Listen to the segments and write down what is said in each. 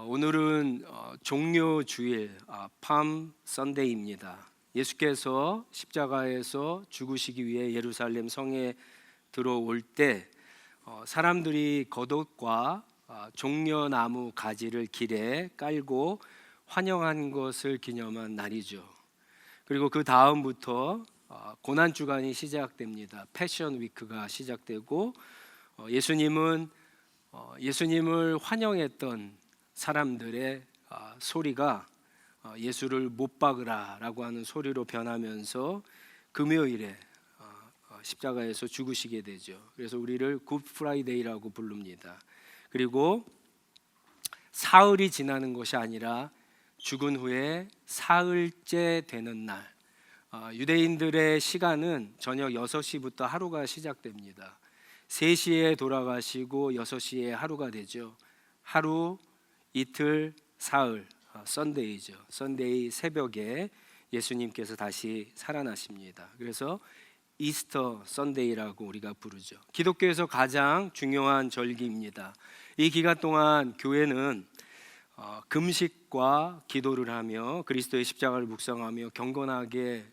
오늘은 종료주일 팜 선데이입니다. 예수께서 십자가에서 죽으시기 위해 예루살렘 성에 들어올 때 사람들이 겉옷과 종려나무 가지를 길에 깔고 환영한 것을 기념한 날이죠. 그리고 그 다음부터 고난 주간이 시작됩니다. 패션 위크가 시작되고 예수님을 환영했던 사람들의 소리가 예수를 못 박으라라고 하는 소리로 변하면서 금요일에 십자가에서 죽으시게 되죠. 그래서 우리를 굿 프라이데이라고 부릅니다. 그리고 사흘이 지나는 것이 아니라 죽은 후에 사흘째 되는 날, 유대인들의 시간은 저녁 6시부터 하루가 시작됩니다. 3시에 돌아가시고 6시에 하루가 되죠. 하루, 이틀, 사흘, 선데이죠. 선데이 새벽에 예수님께서 다시 살아나십니다. 그래서 이스터 선데이라고 우리가 부르죠. 기독교에서 가장 중요한 절기입니다. 이 기간 동안 교회는 금식과 기도를 하며 그리스도의 십자가를 묵상하며 경건하게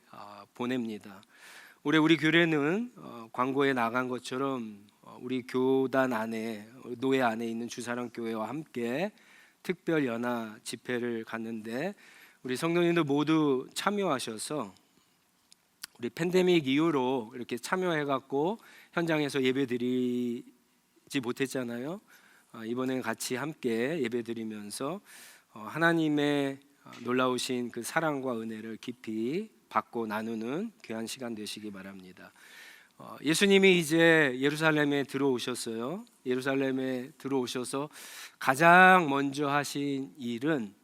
보냅니다. 올해 우리 교회는 광고에 나간 것처럼 우리 교단 안에, 노예 안에 있는 주사랑 교회와 함께 특별 연화 집회를 갔는데 우리 성도님들 모두 참여하셔서 우리 팬데믹 이후로 이렇게 참여해갖고 현장에서 예배드리지 못했잖아요. 이번에 같이 함께 예배드리면서 하나님의 놀라우신 그 사랑과 은혜를 깊이 받고 나누는 귀한 시간 되시기 바랍니다. 예수님이 이제 예루살렘에 들어오셨어요. 예루살렘에 들어오셔서 가장 먼저 하신 일은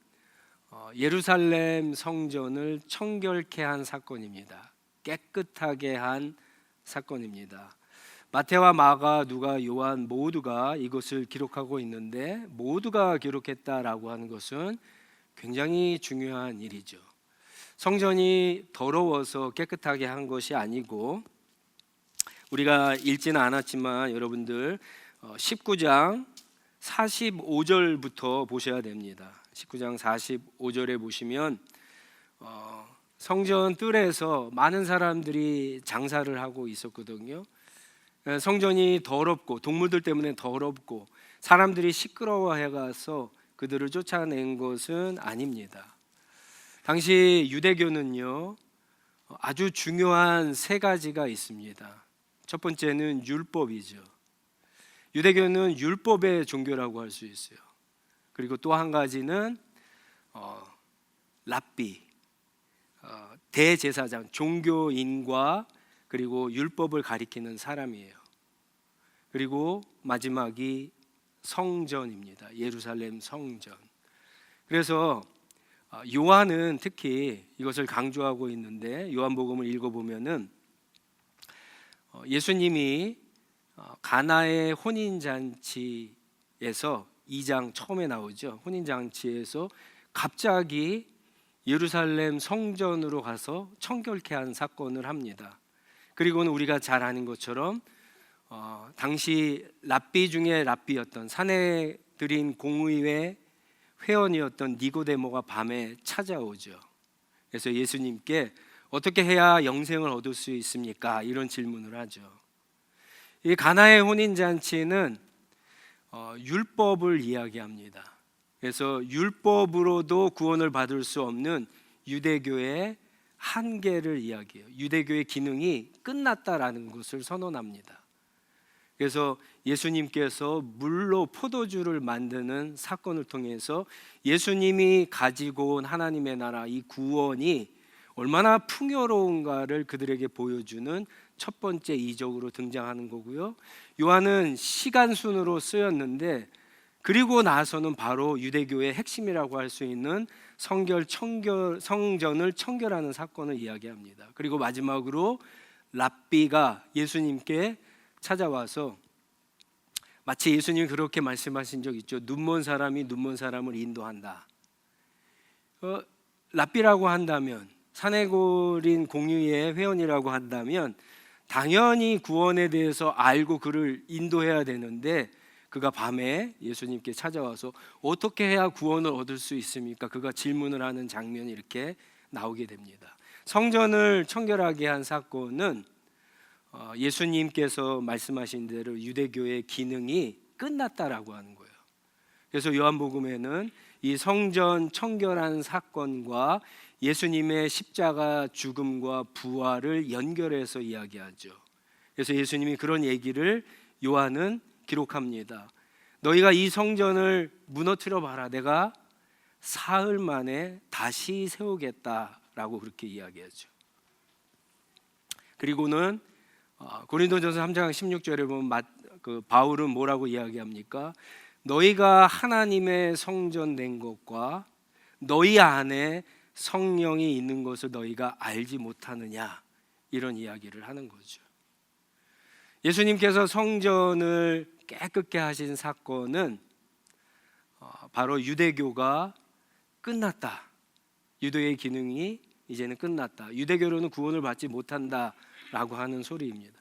예루살렘 성전을 청결케 한 사건입니다. 깨끗하게 한 사건입니다. 마태와 마가, 누가, 요한 모두가 이것을 기록하고 있는데 모두가 기록했다라고 하는 것은 굉장히 중요한 일이죠. 성전이 더러워서 깨끗하게 한 것이 아니고 우리가 읽지는 않았지만 여러분들 19장 45절부터 보셔야 됩니다. 19장 45절에 보시면 성전 뜰에서 많은 사람들이 장사를 하고 있었거든요. 성전이 더럽고 동물들 때문에 더럽고 사람들이 시끄러워해가서 그들을 쫓아낸 것은 아닙니다. 당시 유대교는요 아주 중요한 3가지가 있습니다. 첫 번째는 율법이죠. 유대교는 율법의 종교라고 할 수 있어요. 그리고 또 한 가지는 랍비, 대제사장, 종교인과 그리고 율법을 가리키는 사람이에요. 그리고 마지막이 성전입니다. 예루살렘 성전. 그래서 요한은 특히 이것을 강조하고 있는데 요한복음을 읽어보면은 예수님이 가나의 혼인잔치에서 2장 처음에 나오죠. 혼인잔치에서 갑자기 예루살렘 성전으로 가서 청결케 한 사건을 합니다. 그리고는 우리가 잘 아는 것처럼 당시 랍비 중에 랍비였던 사내들인 공의회 회원이었던 니고데모가 밤에 찾아오죠. 그래서 예수님께 어떻게 해야 영생을 얻을 수 있습니까? 이런 질문을 하죠. 이 가나의 혼인잔치는 율법을 이야기합니다. 그래서 율법으로도 구원을 받을 수 없는 유대교의 한계를 이야기해요. 유대교의 기능이 끝났다라는 것을 선언합니다. 그래서 예수님께서 물로 포도주를 만드는 사건을 통해서 예수님이 가지고 온 하나님의 나라, 이 구원이 얼마나 풍요로운가를 그들에게 보여주는 첫 번째 이적으로 등장하는 거고요. 요한은 시간순으로 쓰였는데 그리고 나서는 바로 유대교의 핵심이라고 할 수 있는 성전을 청결하는 사건을 이야기합니다. 그리고 마지막으로 랍비가 예수님께 찾아와서 마치 예수님이 그렇게 말씀하신 적 있죠. 눈먼 사람이 눈먼 사람을 인도한다. 랍비라고 한다면, 사내골인 공유의 회원이라고 한다면 당연히 구원에 대해서 알고 그를 인도해야 되는데 그가 밤에 예수님께 찾아와서 어떻게 해야 구원을 얻을 수 있습니까? 그가 질문을 하는 장면이 이렇게 나오게 됩니다. 성전을 청결하게 한 사건은 예수님께서 말씀하신 대로 유대교의 기능이 끝났다라고 하는 거예요. 그래서 요한복음에는 이 성전 청결한 사건과 예수님의 십자가 죽음과 부활을 연결해서 이야기하죠. 그래서 예수님이 그런 얘기를 요한은 기록합니다. 너희가 이 성전을 무너뜨려 봐라. 내가 사흘 만에 다시 세우겠다라고 그렇게 이야기하죠. 그리고는 고린도전서 3장 16절에 보면 바울은 뭐라고 이야기합니까? 너희가 하나님의 성전 된 것과 너희 안에 성령이 있는 것을 너희가 알지 못하느냐, 이런 이야기를 하는 거죠. 예수님께서 성전을 깨끗게 하신 사건은 바로 유대교가 끝났다. 유대의 기능이 이제는 끝났다. 유대교로는 구원을 받지 못한다라고 하는 소리입니다.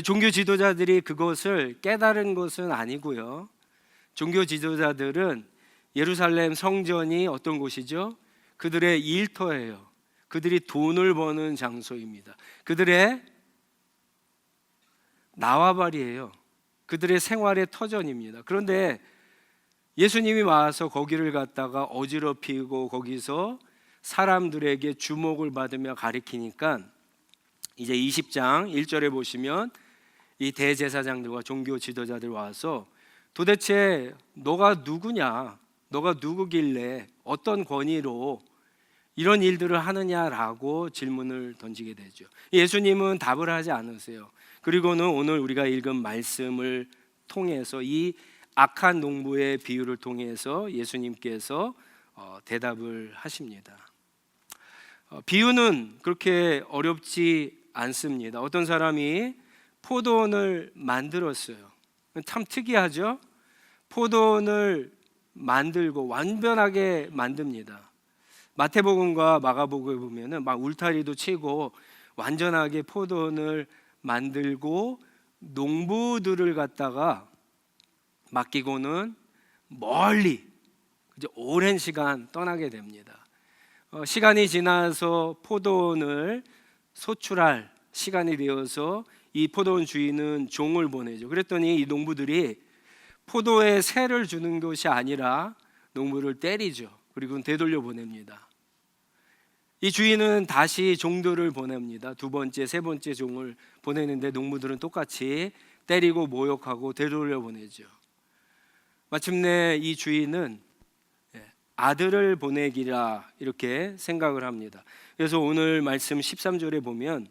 종교 지도자들이 그것을 깨달은 것은 아니고요. 종교 지도자들은 예루살렘 성전이 어떤 곳이죠? 그들의 일터예요. 그들이 돈을 버는 장소입니다. 그들의 나와바리예요. 그들의 생활의 터전입니다. 그런데 예수님이 와서 거기를 갖다가 어지럽히고 거기서 사람들에게 주목을 받으며 가리키니까 이제 20장 1절에 보시면 이 대제사장들과 종교 지도자들 와서 도대체 너가 누구냐? 너가 누구길래 어떤 권위로 이런 일들을 하느냐라고 질문을 던지게 되죠. 예수님은 답을 하지 않으세요. 그리고는 오늘 우리가 읽은 말씀을 통해서 이 악한 농부의 비유를 통해서 예수님께서 대답을 하십니다. 비유는 그렇게 어렵지 않습니다. 어떤 사람이 포도원을 만들었어요. 참 특이하죠? 포도원을 만들고 완벽하게 만듭니다. 마태복음과 마가복음에 보면은 막 울타리도 치고 완전하게 포도원을 만들고 농부들을 갖다가 맡기고는 멀리 이제 오랜 시간 떠나게 됩니다. 시간이 지나서 포도원을 소출할 시간이 되어서 이 포도원 주인은 종을 보내죠. 그랬더니 이 농부들이 포도에 새를 주는 것이 아니라 농부를 때리죠. 그리고 되돌려 보냅니다. 이 주인은 다시 종들을 보냅니다. 두 번째, 세 번째 종을 보내는데 농부들은 똑같이 때리고 모욕하고 되돌려 보내죠. 마침내 이 주인은 아들을 보내기라 이렇게 생각을 합니다. 그래서 오늘 말씀 13절에 보면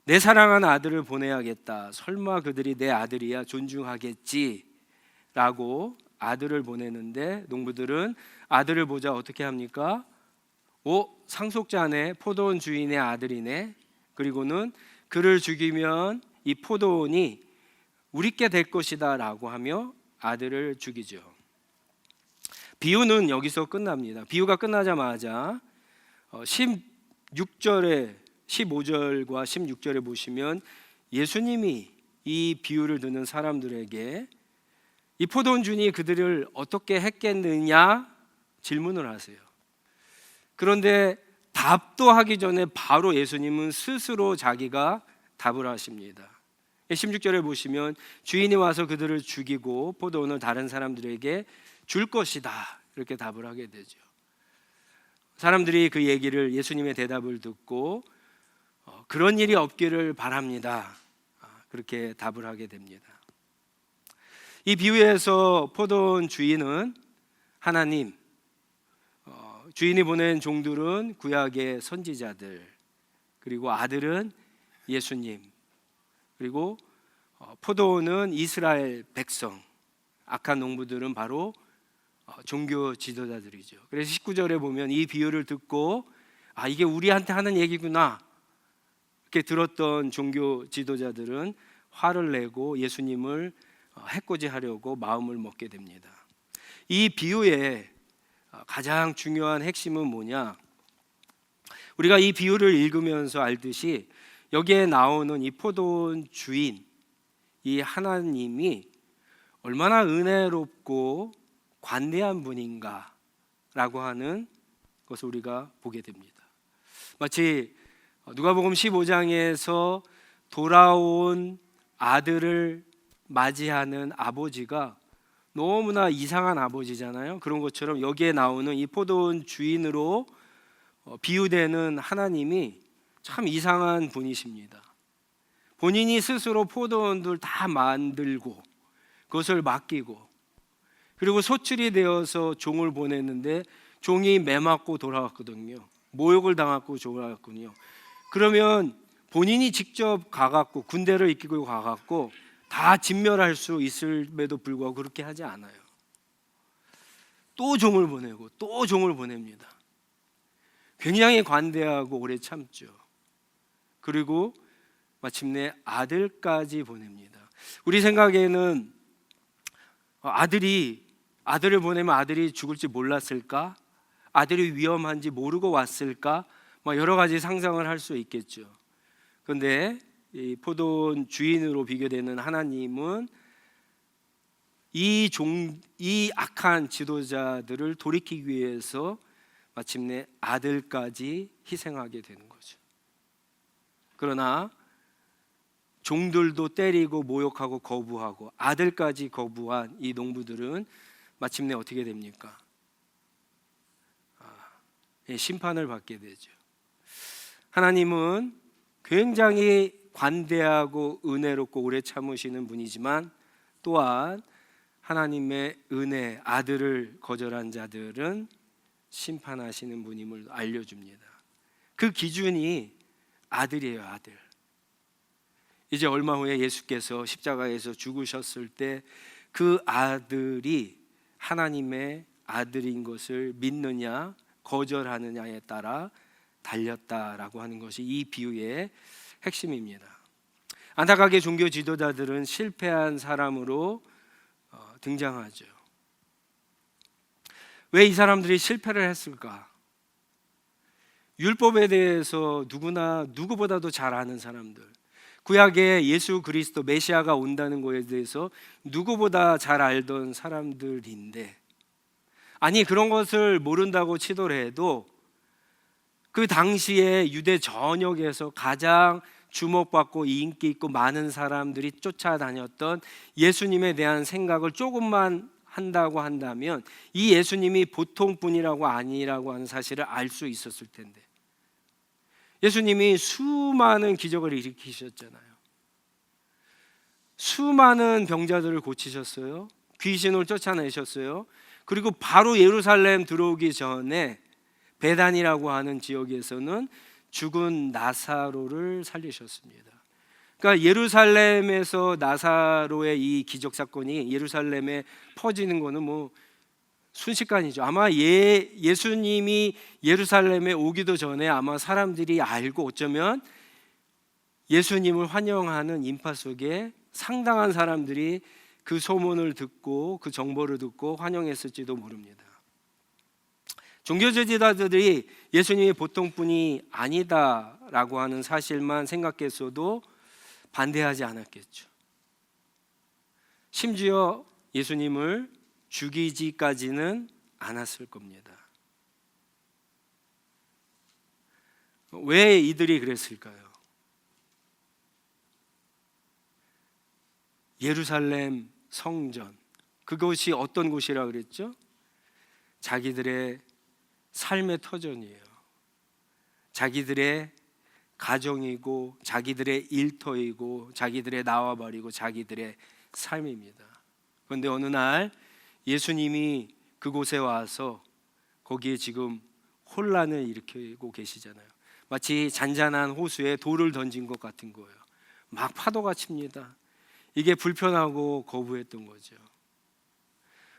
내 사랑하는 아들을 보내야겠다. 설마 그들이 내 아들이야 존중하겠지 라고 아들을 보내는데 농부들은 아들을 보자 어떻게 합니까? 상속자네, 포도원 주인의 아들이네. 그리고는 그를 죽이면 이 포도원이 우리께 될 것이다 라고 하며 아들을 죽이죠. 비유는 여기서 끝납니다. 비유가 끝나자마자 15절과 16절에 보시면 예수님이 이 비유를 듣는 사람들에게 이 포도원 주인이 그들을 어떻게 했겠느냐 질문을 하세요. 그런데 답도 하기 전에 바로 예수님은 스스로 자기가 답을 하십니다. 16절에 보시면 주인이 와서 그들을 죽이고 포도원을 다른 사람들에게 줄 것이다 이렇게 답을 하게 되죠. 사람들이 그 얘기를 예수님의 대답을 듣고 그런 일이 없기를 바랍니다 그렇게 답을 하게 됩니다. 이 비유에서 포도원 주인은 하나님, 주인이 보낸 종들은 구약의 선지자들, 그리고 아들은 예수님, 그리고 포도원은 이스라엘 백성, 악한 농부들은 바로 종교 지도자들이죠. 그래서 19절에 보면 이 비유를 듣고 이게 우리한테 하는 얘기구나 이렇게 들었던 종교 지도자들은 화를 내고 예수님을 해코지하려고 마음을 먹게 됩니다. 이 비유의 가장 중요한 핵심은 뭐냐? 우리가 이 비유를 읽으면서 알듯이 여기에 나오는 이 포도원 주인, 이 하나님이 얼마나 은혜롭고 관대한 분인가라고 하는 것을 우리가 보게 됩니다. 마치 누가복음 15장에서 돌아온 아들을 맞이하는 아버지가 너무나 이상한 아버지잖아요. 그런 것처럼 여기에 나오는 이 포도원 주인으로 비유되는 하나님이 참 이상한 분이십니다. 본인이 스스로 포도원들 다 만들고 그것을 맡기고 그리고 소출이 되어서 종을 보냈는데 종이 매맞고 돌아왔거든요. 모욕을 당하고 돌아왔거든요. 그러면 본인이 직접 가갖고 군대를 이끌고 가갖고 다 진멸할 수 있음에도 불구하고 그렇게 하지 않아요. 또 종을 보내고 또 종을 보냅니다. 굉장히 관대하고 오래 참죠. 그리고 마침내 아들까지 보냅니다. 우리 생각에는 아들을 보내면 아들이 죽을지 몰랐을까? 아들이 위험한지 모르고 왔을까? 여러 가지 상상을 할 수 있겠죠. 그런데 이 포도원 주인으로 비교되는 하나님은 이 악한 지도자들을 돌이키기 위해서 마침내 아들까지 희생하게 되는 거죠. 그러나 종들도 때리고 모욕하고 거부하고 아들까지 거부한 이 농부들은 마침내 어떻게 됩니까? 심판을 받게 되죠. 하나님은 굉장히 관대하고 은혜롭고 오래 참으시는 분이지만 또한 하나님의 은혜, 아들을 거절한 자들은 심판하시는 분임을 알려줍니다. 그 기준이 아들이에요, 아들. 이제 얼마 후에 예수께서 십자가에서 죽으셨을 때 그 아들이 하나님의 아들인 것을 믿느냐 거절하느냐에 따라 달렸다라고 하는 것이 이 비유의 핵심입니다. 안타깝게 종교 지도자들은 실패한 사람으로 등장하죠. 왜 이 사람들이 실패를 했을까? 율법에 대해서 누구보다도 잘 아는 사람들, 구약에 예수 그리스도 메시아가 온다는 것에 대해서 누구보다 잘 알던 사람들인데, 아니 그런 것을 모른다고 치더라도 그 당시에 유대 전역에서 가장 주목받고 인기 있고 많은 사람들이 쫓아다녔던 예수님에 대한 생각을 조금만 한다고 한다면 이 예수님이 보통 분이라고 아니라고 하는 사실을 알 수 있었을 텐데, 예수님이 수많은 기적을 일으키셨잖아요. 수많은 병자들을 고치셨어요. 귀신을 쫓아내셨어요. 그리고 바로 예루살렘 들어오기 전에 베단이라고 하는 지역에서는 죽은 나사로를 살리셨습니다. 그러니까 예루살렘에서 나사로의 이 기적 사건이 예루살렘에 퍼지는 거는 순식간이죠. 아마 예수님이 예루살렘에 오기도 전에 아마 사람들이 알고 어쩌면 예수님을 환영하는 인파 속에 상당한 사람들이 그 소문을 듣고 그 정보를 듣고 환영했을지도 모릅니다. 종교지도자들이 예수님이 보통 분이 아니다라고 하는 사실만 생각했어도 반대하지 않았겠죠. 심지어 예수님을 죽이지까지는 않았을 겁니다. 왜 이들이 그랬을까요? 예루살렘 성전, 그것이 어떤 곳이라 그랬죠? 자기들의 삶의 터전이에요. 자기들의 가정이고 자기들의 일터이고 자기들의 나와버리고 자기들의 삶입니다. 그런데 어느 날 예수님이 그곳에 와서 거기에 지금 혼란을 일으키고 계시잖아요. 마치 잔잔한 호수에 돌을 던진 것 같은 거예요. 막 파도가 칩니다. 이게 불편하고 거부했던 거죠.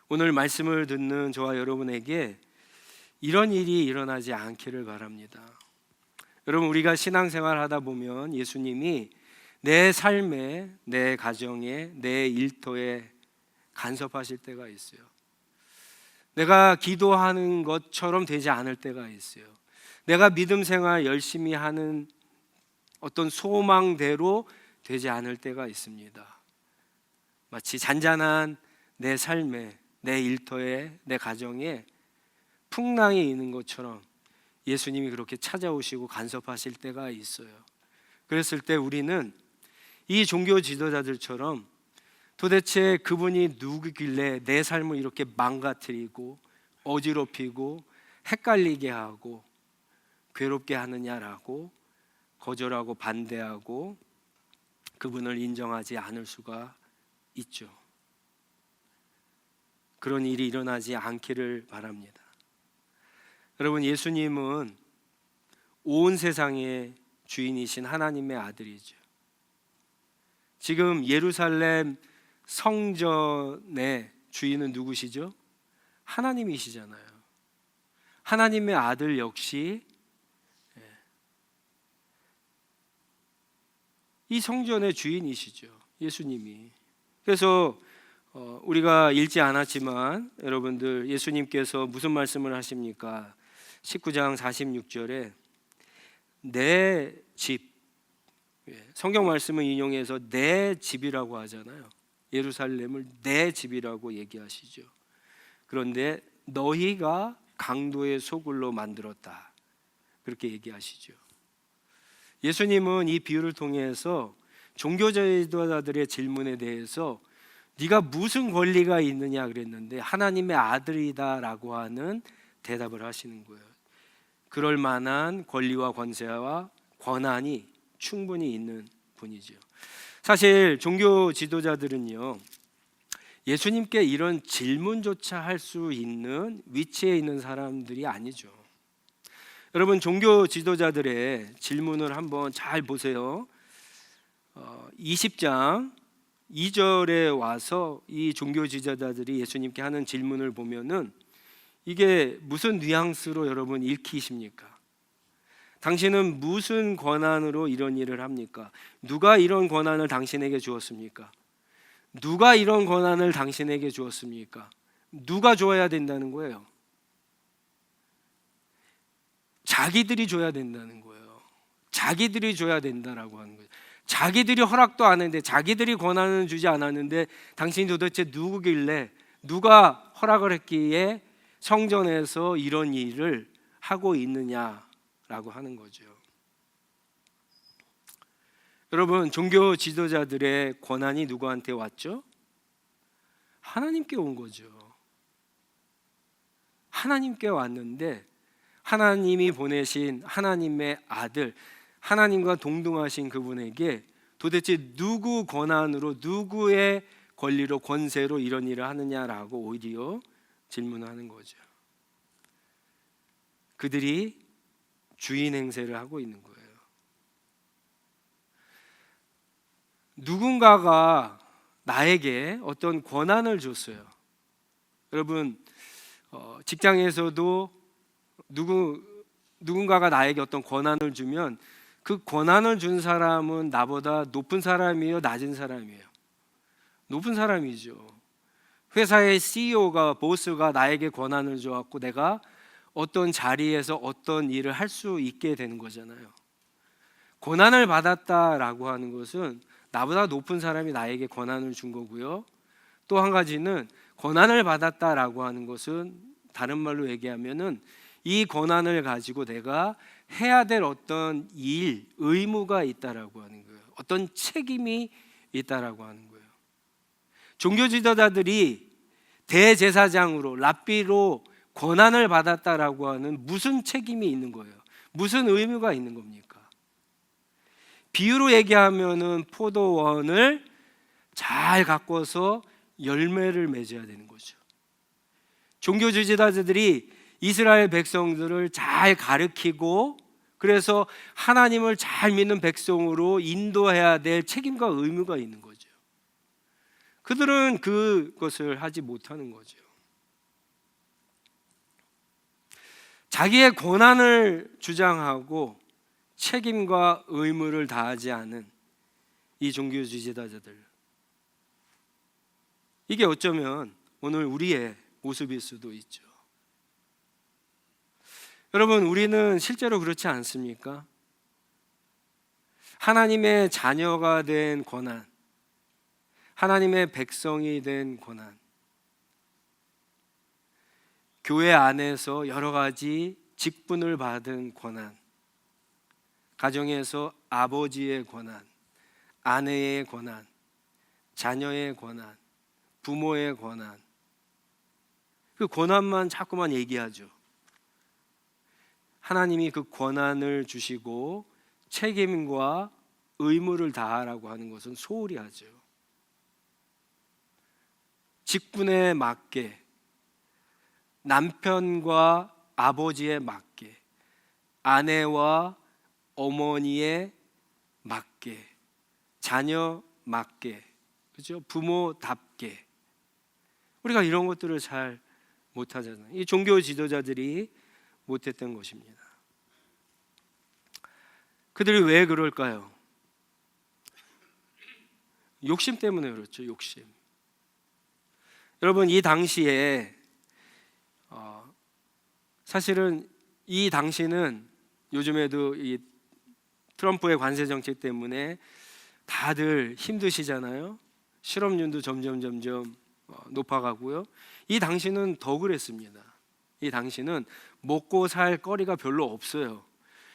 오늘 말씀을 듣는 저와 여러분에게 이런 일이 일어나지 않기를 바랍니다. 여러분, 우리가 신앙생활 하다 보면 예수님이 내 삶에, 내 가정에, 내 일터에 간섭하실 때가 있어요. 내가 기도하는 것처럼 되지 않을 때가 있어요. 내가 믿음 생활 열심히 하는 어떤 소망대로 되지 않을 때가 있습니다. 마치 잔잔한 내 삶에, 내 일터에, 내 가정에 풍랑이 있는 것처럼 예수님이 그렇게 찾아오시고 간섭하실 때가 있어요. 그랬을 때 우리는 이 종교 지도자들처럼 도대체 그분이 누구길래 내 삶을 이렇게 망가뜨리고 어지럽히고 헷갈리게 하고 괴롭게 하느냐라고 거절하고 반대하고 그분을 인정하지 않을 수가 있죠. 그런 일이 일어나지 않기를 바랍니다. 여러분, 예수님은 온 세상의 주인이신 하나님의 아들이죠. 지금 예루살렘 성전의 주인은 누구시죠? 하나님이시잖아요. 하나님의 아들 역시 이 성전의 주인이시죠. 예수님이. 그래서 우리가 읽지 않았지만 여러분들, 예수님께서 무슨 말씀을 하십니까? 19장 46절에 내 집, 성경 말씀을 인용해서 내 집이라고 하잖아요. 예루살렘을 내 집이라고 얘기하시죠. 그런데 너희가 강도의 소굴로 만들었다, 그렇게 얘기하시죠. 예수님은 이 비유를 통해서 종교지도자들의 질문에 대해서 네가 무슨 권리가 있느냐 그랬는데 하나님의 아들이다라고 하는 대답을 하시는 거예요. 그럴 만한 권리와 권세와 권한이 충분히 있는 분이죠. 사실 종교 지도자들은요, 예수님께 이런 질문조차 할 수 있는 위치에 있는 사람들이 아니죠. 여러분, 종교 지도자들의 질문을 한번 잘 보세요. 20장 2절에 와서 이 종교 지도자들이 예수님께 하는 질문을 보면은 이게 무슨 뉘앙스로 여러분 읽히십니까? 당신은 무슨 권한으로 이런 일을 합니까? 누가 이런 권한을 당신에게 주었습니까? 누가 이런 권한을 당신에게 주었습니까? 누가 줘야 된다는 거예요? 자기들이 줘야 된다는 거예요. 자기들이 줘야 된다라고 하는 거예요. 자기들이 허락도 안 했는데, 자기들이 권한을 주지 않았는데 당신이 도대체 누구길래, 누가 허락을 했기에 성전에서 이런 일을 하고 있느냐라고 하는 거죠. 여러분, 종교 지도자들의 권한이 누구한테 왔죠? 하나님께 온 거죠. 하나님께 왔는데 하나님이 보내신 하나님의 아들, 하나님과 동등하신 그분에게 도대체 누구 권한으로, 누구의 권리로, 권세로 이런 일을 하느냐라고 오히려 질문하는 거죠. 그들이 주인 행세를 하고 있는 거예요. 누군가가 나에게 어떤 권한을 줬어요. 여러분, 직장에서도 누군가가 나에게 어떤 권한을 주면 그 권한을 준 사람은 나보다 높은 사람이에요, 낮은 사람이에요? 높은 사람이죠. 회사의 CEO가, 보스가 나에게 권한을 줘갖고 내가 어떤 자리에서 어떤 일을 할 수 있게 되는 거잖아요. 권한을 받았다라고 하는 것은 나보다 높은 사람이 나에게 권한을 준 거고요. 또 한 가지는 권한을 받았다라고 하는 것은 다른 말로 얘기하면은 이 권한을 가지고 내가 해야 될 어떤 일, 의무가 있다라고 하는 거예요. 어떤 책임이 있다라고 하는 거예요. 종교 지도자들이 대제사장으로, 랍비로 권한을 받았다라고 하는 무슨 책임이 있는 거예요? 무슨 의무가 있는 겁니까? 비유로 얘기하면은 포도원을 잘 가꿔서 열매를 맺어야 되는 거죠. 종교 지도자들이 이스라엘 백성들을 잘 가르치고 그래서 하나님을 잘 믿는 백성으로 인도해야 될 책임과 의무가 있는 거죠. 그들은 그것을 하지 못하는 거죠. 자기의 권한을 주장하고 책임과 의무를 다하지 않은 이 종교 지도자들, 이게 어쩌면 오늘 우리의 모습일 수도 있죠. 여러분, 우리는 실제로 그렇지 않습니까? 하나님의 자녀가 된 권한, 하나님의 백성이 된 권한, 교회 안에서 여러 가지 직분을 받은 권한, 가정에서 아버지의 권한, 아내의 권한, 자녀의 권한, 부모의 권한, 그 권한만 자꾸만 얘기하죠. 하나님이 그 권한을 주시고 책임과 의무를 다하라고 하는 것은 소홀히 하죠. 직분에 맞게, 남편과 아버지에 맞게, 아내와 어머니에 맞게, 자녀 맞게, 그렇죠? 부모답게. 우리가 이런 것들을 잘 못하잖아요. 이 종교 지도자들이 못했던 것입니다. 그들이 왜 그럴까요? 욕심 때문에 그렇죠. 욕심. 여러분, 이 당시에 사실은 이 당시는 요즘에도 이 트럼프의 관세 정책 때문에 다들 힘드시잖아요. 실업률도 점점 높아가고요. 이 당시는 더 그랬습니다. 이 당시는 먹고 살 거리가 별로 없어요.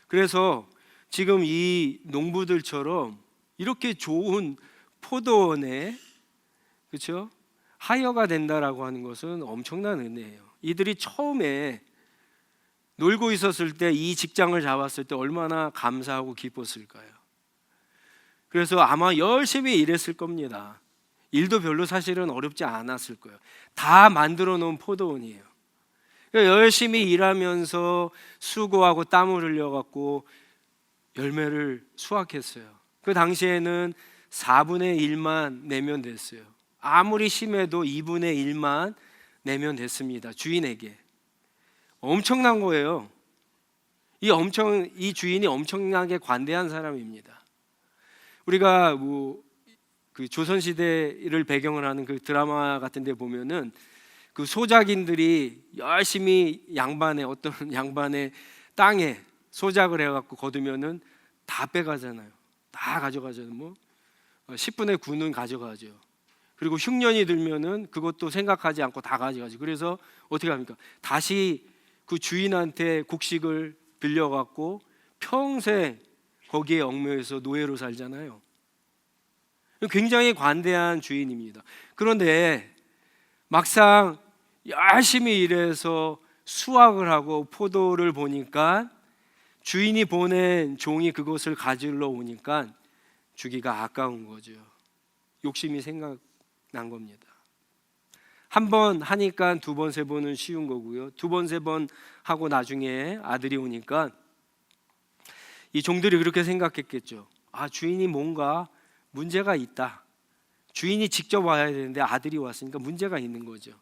그래서 지금 이 농부들처럼 이렇게 좋은 포도원에, 그렇죠? 하여가 된다라고 하는 것은 엄청난 은혜예요. 이들이 처음에 놀고 있었을 때, 이 직장을 잡았을 때 얼마나 감사하고 기뻤을까요? 그래서 아마 열심히 일했을 겁니다. 일도 별로 사실은 어렵지 않았을 거예요. 다 만들어 놓은 포도원이에요. 그러니까 열심히 일하면서 수고하고 땀을 흘려갖고 열매를 수확했어요. 그 당시에는 4분의 1만 내면 됐어요. 아무리 심해도 2분의 1만 내면 됐습니다. 주인에게. 엄청난 거예요. 이 주인이 엄청나게 관대한 사람입니다. 우리가 그 조선 시대를 배경을 하는 그 드라마 같은 데 보면은 그 소작인들이 열심히 어떤 양반의 땅에 소작을 해 갖고 거두면은 다 빼가잖아요. 다 가져가잖아요. 10분의 9는 가져가죠. 그리고 흉년이 들면은 그것도 생각하지 않고 다 가져가죠. 그래서 어떻게 합니까? 다시 그 주인한테 곡식을 빌려갖고 평생 거기에 얽매여서 노예로 살잖아요. 굉장히 관대한 주인입니다. 그런데 막상 열심히 일해서 수확을 하고 포도를 보니까 주인이 보낸 종이 그것을 가지러 오니까 주기가 아까운 거죠. 욕심이 생각난 겁니다. 한 번 하니까 두 번, 세 번은 쉬운 거고요. 두 번, 세 번 하고 나중에 아들이 오니까 이 종들이 그렇게 생각했겠죠. 주인이 뭔가 문제가 있다. 주인이 직접 와야 되는데 아들이 왔으니까 문제가 있는 거죠.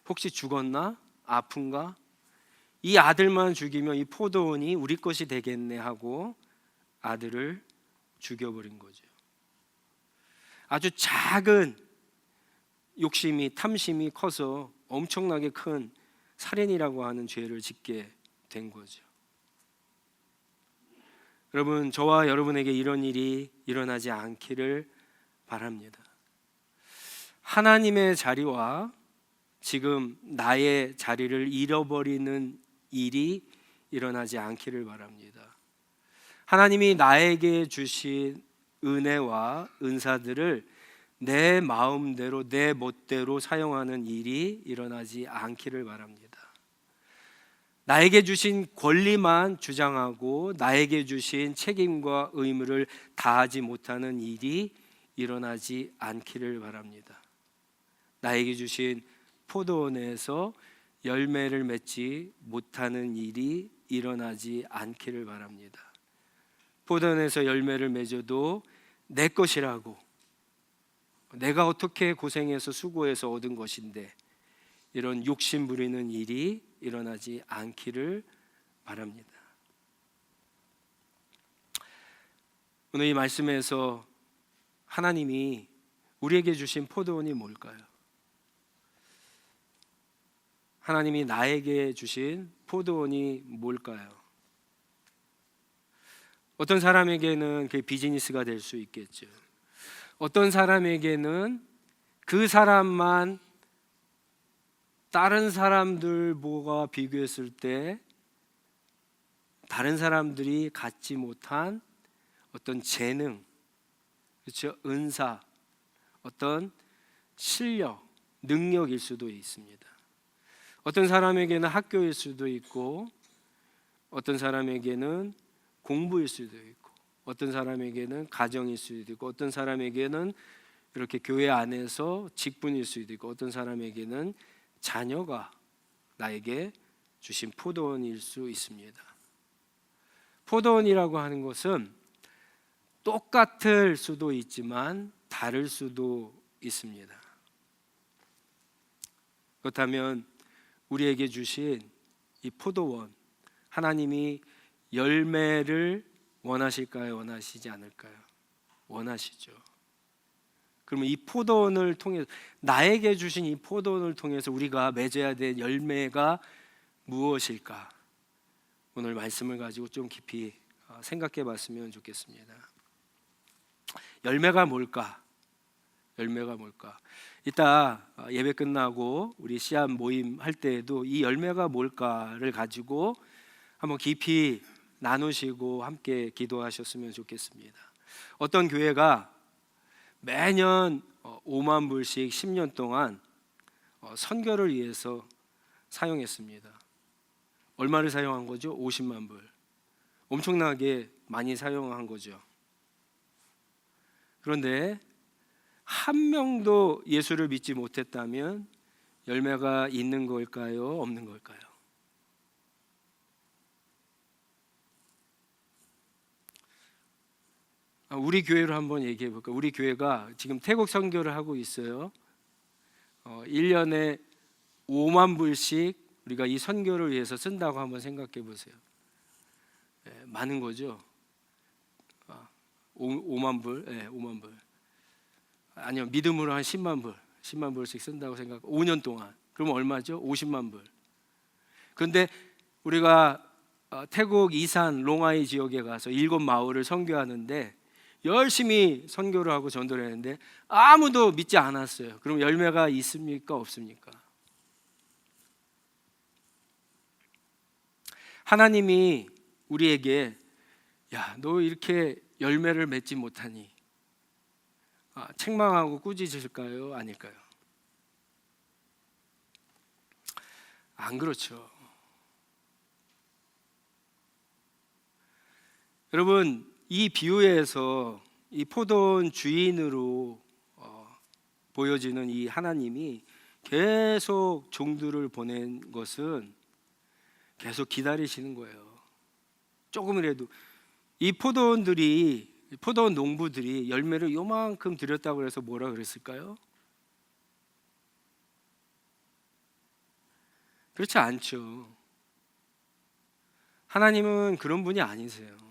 혹시 죽었나? 아픈가? 이 아들만 죽이면 이 포도원이 우리 것이 되겠네 하고 아들을 죽여버린 거죠. 아주 작은 욕심이, 탐심이 커서 엄청나게 큰 살인이라고 하는 죄를 짓게 된 거죠. 여러분, 저와 여러분에게 이런 일이 일어나지 않기를 바랍니다. 하나님의 자리와 지금 나의 자리를 잃어버리는 일이 일어나지 않기를 바랍니다. 하나님이 나에게 주신 은혜와 은사들을 내 마음대로, 내 멋대로 사용하는 일이 일어나지 않기를 바랍니다. 나에게 주신 권리만 주장하고 나에게 주신 책임과 의무를 다하지 못하는 일이 일어나지 않기를 바랍니다. 나에게 주신 포도원에서 열매를 맺지 못하는 일이 일어나지 않기를 바랍니다. 포도원에서 열매를 맺어도 내 것이라고, 내가 어떻게 고생해서 수고해서 얻은 것인데, 이런 욕심 부리는 일이 일어나지 않기를 바랍니다. 오늘 이 말씀에서 하나님이 우리에게 주신 포도원이 뭘까요? 하나님이 나에게 주신 포도원이 뭘까요? 어떤 사람에게는 그게 비즈니스가 될 수 있겠죠. 어떤 사람에게는 그 사람만 다른 사람들과 비교했을 때 다른 사람들이 갖지 못한 어떤 재능, 그렇죠? 은사, 어떤 실력, 능력일 수도 있습니다. 어떤 사람에게는 학교일 수도 있고, 어떤 사람에게는 공부일 수도 있고, 어떤 사람에게는 가정일 수도 있고, 어떤 사람에게는 이렇게 교회 안에서 직분일 수도 있고, 어떤 사람에게는 자녀가 나에게 주신 포도원일 수 있습니다. 포도원이라고 하는 것은 똑같을 수도 있지만 다를 수도 있습니다. 그렇다면 우리에게 주신 이 포도원, 하나님이 열매를 원하실까요? 원하시지 않을까요? 원하시죠. 그러면 이 포도원을 통해서, 나에게 주신 이 포도원을 통해서 우리가 맺어야 될 열매가 무엇일까? 오늘 말씀을 가지고 좀 깊이 생각해 봤으면 좋겠습니다. 열매가 뭘까? 열매가 뭘까? 이따 예배 끝나고 우리 씨앗 모임 할 때에도 이 열매가 뭘까를 가지고 한번 깊이 나누시고 함께 기도하셨으면 좋겠습니다. 어떤 교회가 매년 5만 불씩 10년 동안 선교를 위해서 사용했습니다. 얼마를 사용한 거죠? 50만 불. 엄청나게 많이 사용한 거죠. 그런데 한 명도 예수를 믿지 못했다면 열매가 있는 걸까요? 없는 걸까요? 우리 교회로 한번 얘기해 볼까요? 우리 교회가 지금 태국 선교를 하고 있어요. 1년에 5만 불씩 우리가 이 선교를 위해서 쓴다고 한번 생각해 보세요. 많은 거죠. 5만 불, 5만 불. 아니요, 믿음으로 한 10만 불씩 쓴다고 생각. 5년 동안. 그러면 얼마죠? 50만 불. 그런데 우리가 태국 이산 롱아이 지역에 가서 7마을을 선교하는데 열심히 선교를 하고 전도를 했는데 아무도 믿지 않았어요. 그럼 열매가 있습니까? 없습니까? 하나님이 우리에게 야, 너 이렇게 열매를 맺지 못하니 책망하고 꾸짖으실까요? 아닐까요? 안 그렇죠. 여러분, 이 비유에서 이 포도원 주인으로 보여지는 이 하나님이 계속 종들을 보낸 것은 계속 기다리시는 거예요. 조금이라도 이 포도원 농부들이 열매를 요만큼 드렸다고 해서 뭐라 그랬을까요? 그렇지 않죠. 하나님은 그런 분이 아니세요.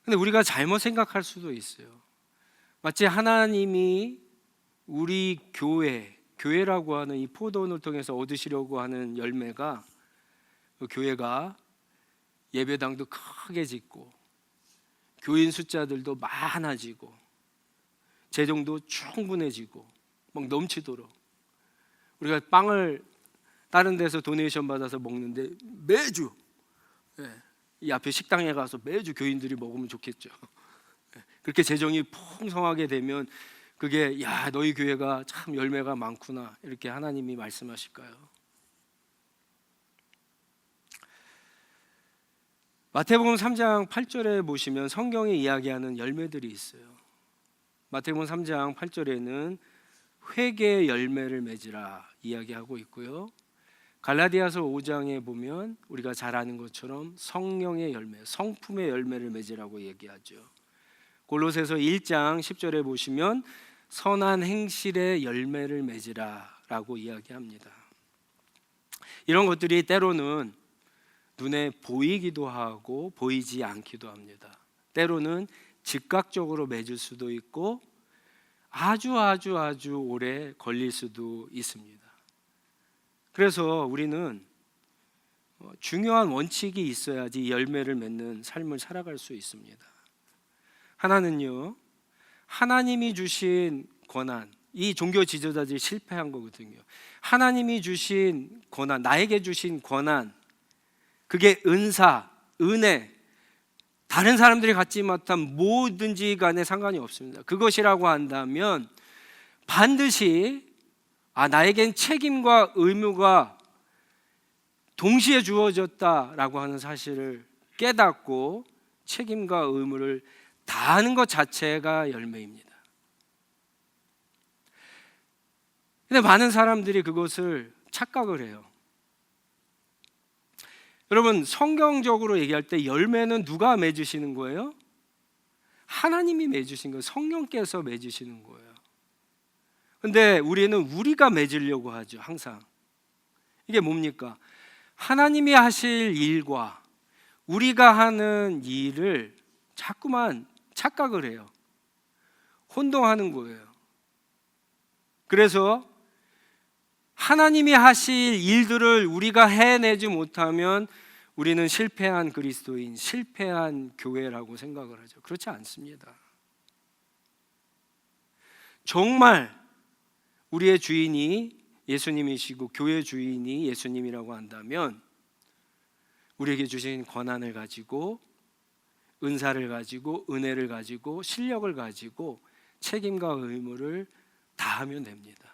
근데 우리가 잘못 생각할 수도 있어요. 마치 하나님이 우리 교회라고 하는 이 포도원을 통해서 얻으시려고 하는 열매가, 그 교회가 예배당도 크게 짓고 교인 숫자들도 많아지고 재정도 충분해지고 막 넘치도록, 우리가 빵을 다른 데서 도네이션 받아서 먹는데 매주 이 앞에 식당에 가서 매주 교인들이 먹으면 좋겠죠. 그렇게 재정이 풍성하게 되면 그게 야, 너희 교회가 참 열매가 많구나, 이렇게 하나님이 말씀하실까요? 마태복음 3장 8절에 보시면 성경에 이야기하는 열매들이 있어요. 마태복음 3장 8절에는 회개의 열매를 맺으라 이야기하고 있고요. 갈라디아서 5장에 보면 우리가 잘 아는 것처럼 성령의 열매, 성품의 열매를 맺으라고 얘기하죠. 골로새서 1장 10절에 보시면 선한 행실의 열매를 맺으라라고 이야기합니다. 이런 것들이 때로는 눈에 보이기도 하고 보이지 않기도 합니다. 때로는 즉각적으로 맺을 수도 있고 아주 오래 걸릴 수도 있습니다. 그래서 우리는 중요한 원칙이 있어야지 열매를 맺는 삶을 살아갈 수 있습니다. 하나는요, 하나님이 주신 권한, 이 종교 지도자들이 실패한 거거든요. 하나님이 주신 권한, 나에게 주신 권한, 그게 은사, 은혜, 다른 사람들이 갖지 못한 뭐든지 간에 상관이 없습니다. 그것이라고 한다면 반드시 나에겐 책임과 의무가 동시에 주어졌다라고 하는 사실을 깨닫고 책임과 의무를 다하는 것 자체가 열매입니다. 근데 많은 사람들이 그것을 착각을 해요. 여러분, 성경적으로 얘기할 때 열매는 누가 맺으시는 거예요? 하나님이 맺으신 거예요. 성령께서 맺으시는 거예요. 근데 우리는 우리가 맺으려고 하죠, 항상. 이게 뭡니까? 하나님이 하실 일과 우리가 하는 일을 자꾸만 착각을 해요. 혼동하는 거예요. 그래서 하나님이 하실 일들을 우리가 해내지 못하면 우리는 실패한 그리스도인, 실패한 교회라고 생각을 하죠. 그렇지 않습니다. 정말 우리의 주인이 예수님이시고 교회 주인이 예수님이라고 한다면 우리에게 주신 권한을 가지고, 은사를 가지고, 은혜를 가지고, 실력을 가지고 책임과 의무를 다하면 됩니다.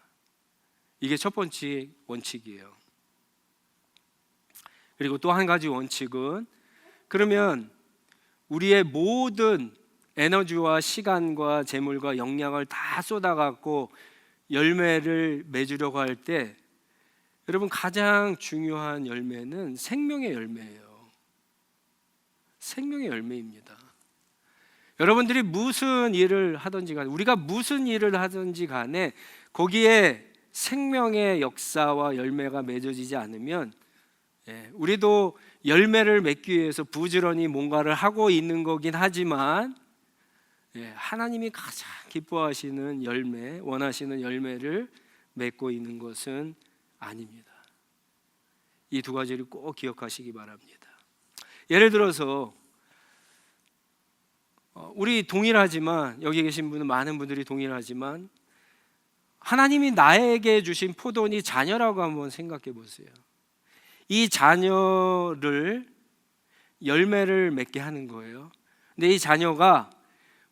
이게 첫 번째 원칙이에요. 그리고 또 한 가지 원칙은, 그러면 우리의 모든 에너지와 시간과 재물과 역량을 다 쏟아갖고 열매를 맺으려고 할 때, 여러분, 가장 중요한 열매는 생명의 열매예요. 생명의 열매입니다. 여러분들이 무슨 일을 하든지 간에, 우리가 무슨 일을 하든지 간에 거기에 생명의 역사와 열매가 맺어지지 않으면 우리도 열매를 맺기 위해서 부지런히 뭔가를 하고 있는 거긴 하지만 하나님이 가장 기뻐하시는 열매, 원하시는 열매를 맺고 있는 것은 아닙니다. 이 두 가지를 꼭 기억하시기 바랍니다. 예를 들어서 우리 동일하지만, 여기 계신 분은 많은 분들이 동일하지만, 하나님이 나에게 주신 포도원이 자녀라고 한번 생각해 보세요. 이 자녀를 열매를 맺게 하는 거예요. 근데 이 자녀가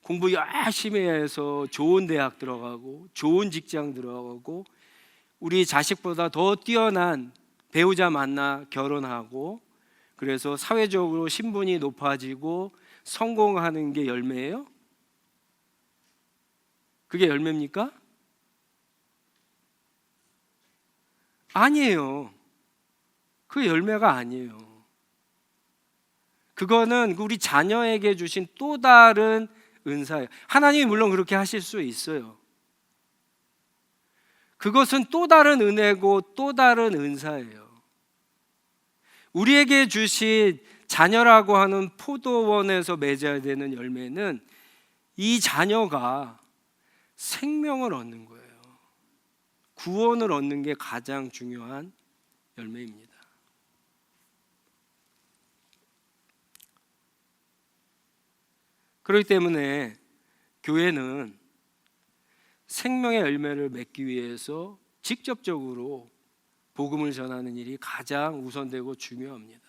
공부 열심히 해서 좋은 대학 들어가고 좋은 직장 들어가고 우리 자식보다 더 뛰어난 배우자 만나 결혼하고, 그래서 사회적으로 신분이 높아지고 성공하는 게 열매예요? 그게 열매입니까? 아니에요. 그 열매가 아니에요. 그거는 우리 자녀에게 주신 또 다른 은사예요. 하나님이 물론 그렇게 하실 수 있어요. 그것은 또 다른 은혜고 또 다른 은사예요. 우리에게 주신 자녀라고 하는 포도원에서 맺어야 되는 열매는 이 자녀가 생명을 얻는 거예요. 구원을 얻는 게 가장 중요한 열매입니다. 그렇기 때문에 교회는 생명의 열매를 맺기 위해서 직접적으로 복음을 전하는 일이 가장 우선되고 중요합니다.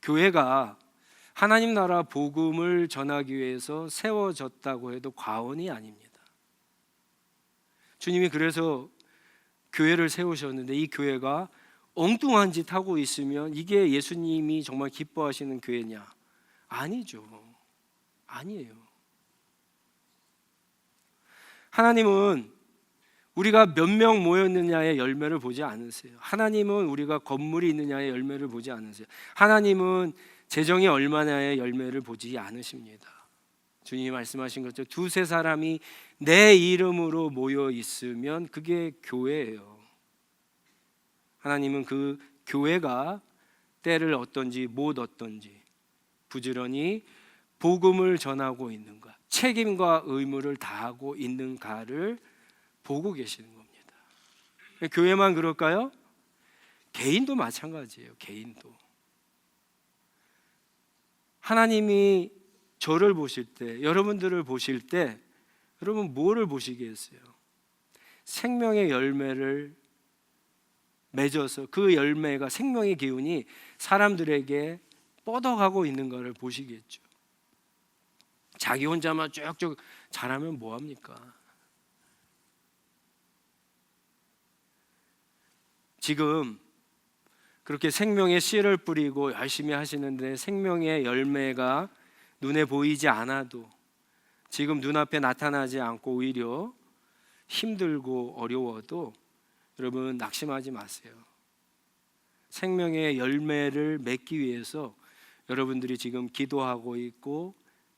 교회가 하나님 나라 복음을 전하기 위해서 세워졌다고 해도 과언이 아닙니다. 주님이 그래서 교회를 세우셨는데, 이 교회가 엉뚱한 짓 하고 있으면 이게 예수님이 정말 기뻐하시는 교회냐? 아니죠. 아니에요. 하나님은 우리가 몇 명 모였느냐의 열매를 보지 않으세요. 하나님은 우리가 건물이 있느냐의 열매를 보지 않으세요. 하나님은 재정이 얼마냐의 열매를 보지 않으십니다. 주님이 말씀하신 것처럼 두세 사람이 내 이름으로 모여 있으면 그게 교회예요. 하나님은 그 교회가 때를 얻든지 못 얻든지 부지런히 복음을 전하고 있는가, 책임과 의무를 다하고 있는가를 보고 계시는 겁니다. 교회만 그럴까요? 개인도 마찬가지예요. 개인도. 하나님이 저를 보실 때, 여러분들을 보실 때 여러분 뭐를 보시겠어요? 생명의 열매를 맺어서 그 열매가, 생명의 기운이 사람들에게 뻗어가고 있는 것을 보시겠죠. 자기 혼자만 쭉쭉 잘하면 뭐합니까? 지금 그렇게 생명의 씨를 뿌리고 열심히 하시는데 생명의 열매가 눈에 보이지 않아도, 지금 눈앞에 나타나지 않고 오히려 힘들고 어려워도 여러분 낙심하지 마세요. 생명의 열매를 맺기 위해서 여러분들이 지금 기도하고 있고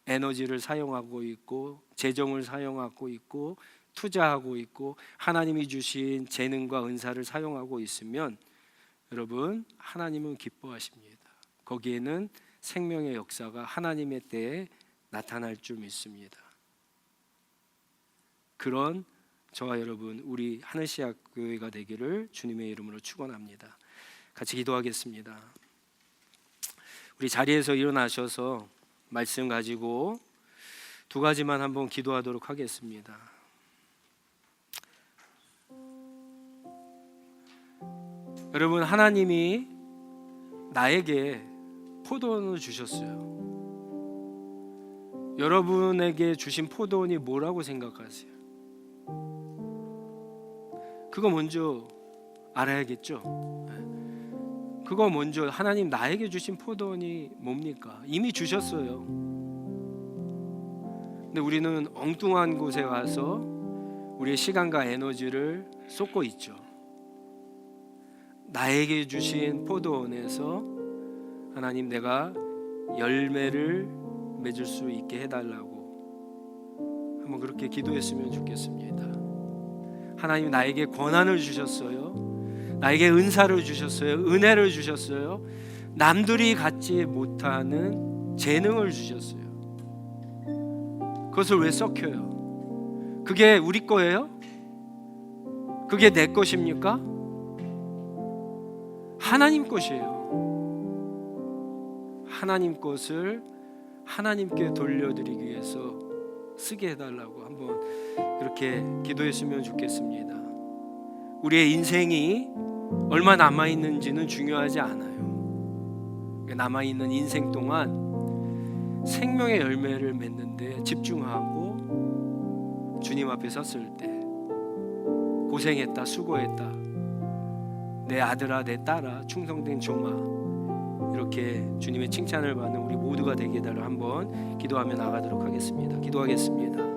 에너지를 사용하고 있고 재정을 사용하고 있고 투자하고 있고 하나님이 주신 재능과 은사를 사용하고 있으면 여러분 하나님은 기뻐하십니다. 거기에는 생명의 역사가 하나님의 때에 나타날 줄 믿습니다. 그런 저와 여러분 우리 하늘시학교회가 되기를 주님의 이름으로 축원합니다. 같이 기도하겠습니다. 우리 자리에서 일어나셔서 말씀 가지고 두 가지만 한번 기도하도록 하겠습니다. 여러분, 하나님이 나에게 포도원을 주셨어요. 여러분에게 주신 포도원이 뭐라고 생각하세요? 그거 먼저 알아야겠죠. 그거 먼저, 하나님 나에게 주신 포도원이 뭡니까? 이미 주셨어요. 근데 우리는 엉뚱한 곳에 가서 우리의 시간과 에너지를 쏟고 있죠. 나에게 주신 포도원에서 하나님, 내가 열매를 맺을 수 있게 해달라고 한번 그렇게 기도했으면 좋겠습니다. 하나님, 나에게 권한을 주셨어요. 나에게 은사를 주셨어요. 은혜를 주셨어요. 남들이 갖지 못하는 재능을 주셨어요. 그것을 왜 썩혀요? 그게 우리 거예요? 그게 내 것입니까? 하나님 것이에요. 하나님 것을 하나님께 돌려드리기 위해서 쓰게 해달라고 한번 그렇게 기도했으면 좋겠습니다. 우리의 인생이 얼마 남아있는지는 중요하지 않아요. 남아있는 인생 동안 생명의 열매를 맺는데 집중하고 주님 앞에 섰을 때 고생했다, 수고했다, 내 아들아, 내 딸아, 충성된 종아, 이렇게 주님의 칭찬을 받는 우리 모두가 되게 해달라 한번 기도하며 나가도록 하겠습니다. 기도하겠습니다.